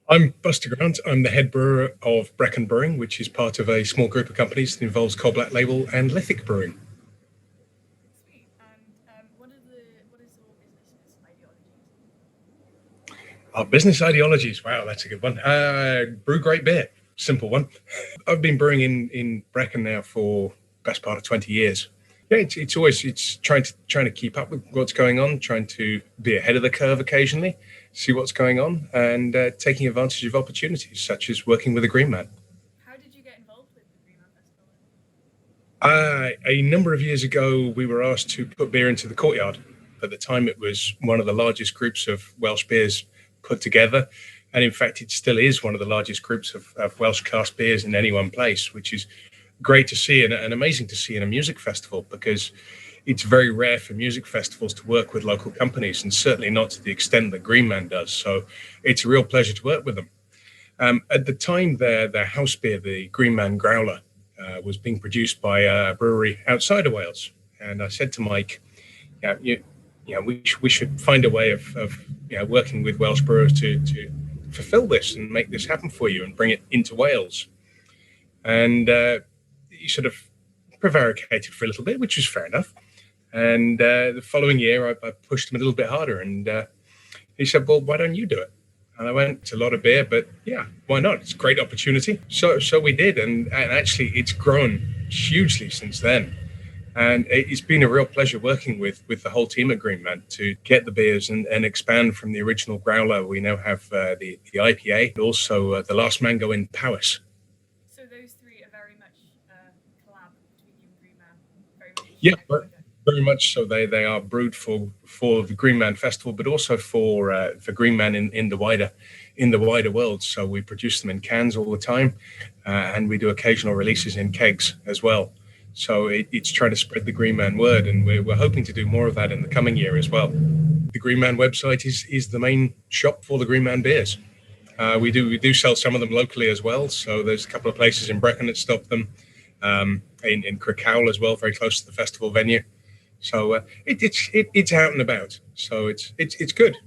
I'm Buster Grant. I'm the head brewer of Brecon Brewing, which is part of a small group of companies that involves Coal Black Label and Lithic Brewing. Sweet. And what is your business's ideologies? Our business ideologies, wow, that's a good one. Brew great beer, simple one. I've been brewing in Brecon now for best part of 20 years. Yeah, it's always trying to keep up with what's going on, trying to be ahead of the curve occasionally, see what's going on, and taking advantage of opportunities such as working with a green man. How did you get involved with the Green Man Festival? A number of years ago, we were asked to put beer into the courtyard. At the time, it was one of the largest groups of Welsh beers put together. And in fact, it still is one of the largest groups of Welsh cask beers in any one place, which is great to see and amazing to see in a music festival, because it's very rare for music festivals to work with local companies, and certainly not to the extent that Green Man does. So it's a real pleasure to work with them. At the time, their house beer, the Green Man Growler, was being produced by a brewery outside of Wales. And I said to Mike, yeah, we should find a way of working with Welsh brewers to fulfill this and make this happen for you and bring it into Wales. And he sort of prevaricated for a little bit, which was fair enough. And the following year, I pushed him a little bit harder, and he said, "Well, why don't you do it?" And I went, "It's a lot of beer, but yeah, why not? It's a great opportunity." So we did, and actually, it's grown hugely since then. And it's been a real pleasure working with the whole team at Green Man to get the beers and expand from the original growler. We now have the IPA, and also the Last Mango in Powys. So those three are very much collab between you and Green Man. Very much. Yeah, very much so. They are brewed for the Green Man Festival, but also for Green Man in the wider world. So we produce them in cans all the time, and we do occasional releases in kegs as well. So it's trying to spread the Green Man word, and we're hoping to do more of that in the coming year as well. The Green Man website is the main shop for the Green Man beers. We do sell some of them locally as well. So there's a couple of places in Brecon that stock them, in Crickhowell as well, very close to the festival venue. So it's out and about. So it's good.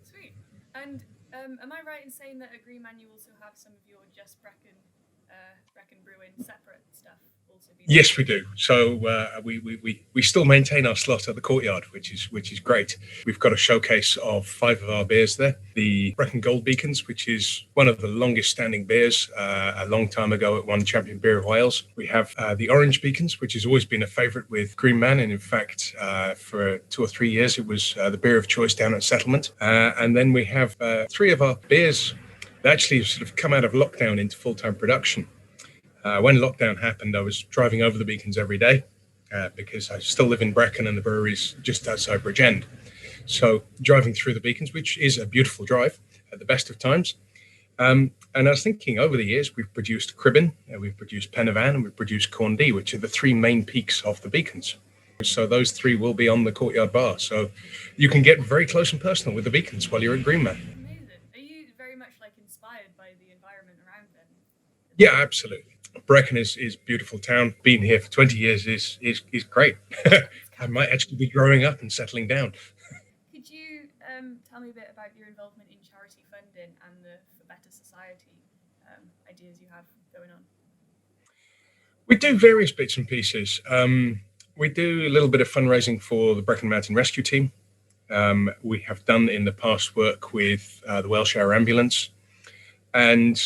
Sweet. And am I right in saying that at Green Man you also have some of your just Brecon Brewing separate stuff also being? Yes, we do. So we still maintain our slot at the courtyard, which is great. We've got a showcase of 5 of our beers there. The Brecon Gold Beacons, which is one of the longest standing beers. A long time ago, it won Champion Beer of Wales. We have the Orange Beacons, which has always been a favourite with Green Man, and in fact, for 2 or 3 years, it was the beer of choice down at Settlement. And then we have 3 of our beers that actually sort of come out of lockdown into full-time production. When lockdown happened, I was driving over the Beacons every day because I still live in Brecon and the brewery's just outside Bridgend. So driving through the Beacons, which is a beautiful drive at the best of times. And I was thinking, over the years, we've produced Cribbin, we've produced Penavan, and we've produced Corndee, which are the 3 main peaks of the Beacons. So those 3 will be on the courtyard bar. So you can get very close and personal with the Beacons while you're at Green Man. Amazing. Are you very much like inspired by the environment around them? Yeah, absolutely. Brecon is a beautiful town. Being here for 20 years is great. I might actually be growing up and settling down. Could you tell me a bit about your involvement in charity funding and the For Better Society ideas you have going on? We do various bits and pieces. We do a little bit of fundraising for the Brecon Mountain Rescue Team. We have done in the past work with the Welsh Air Ambulance. And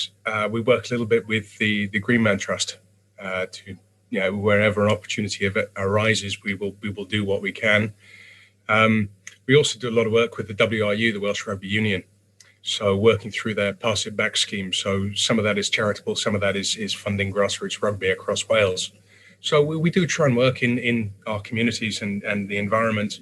we work a little bit with the Green Man Trust to, wherever an opportunity arises, we will do what we can. We also do a lot of work with the WRU, the Welsh Rugby Union. So working through their Pass It Back scheme. So some of that is charitable, some of that is funding grassroots rugby across Wales. So we do try and work in our communities and the environment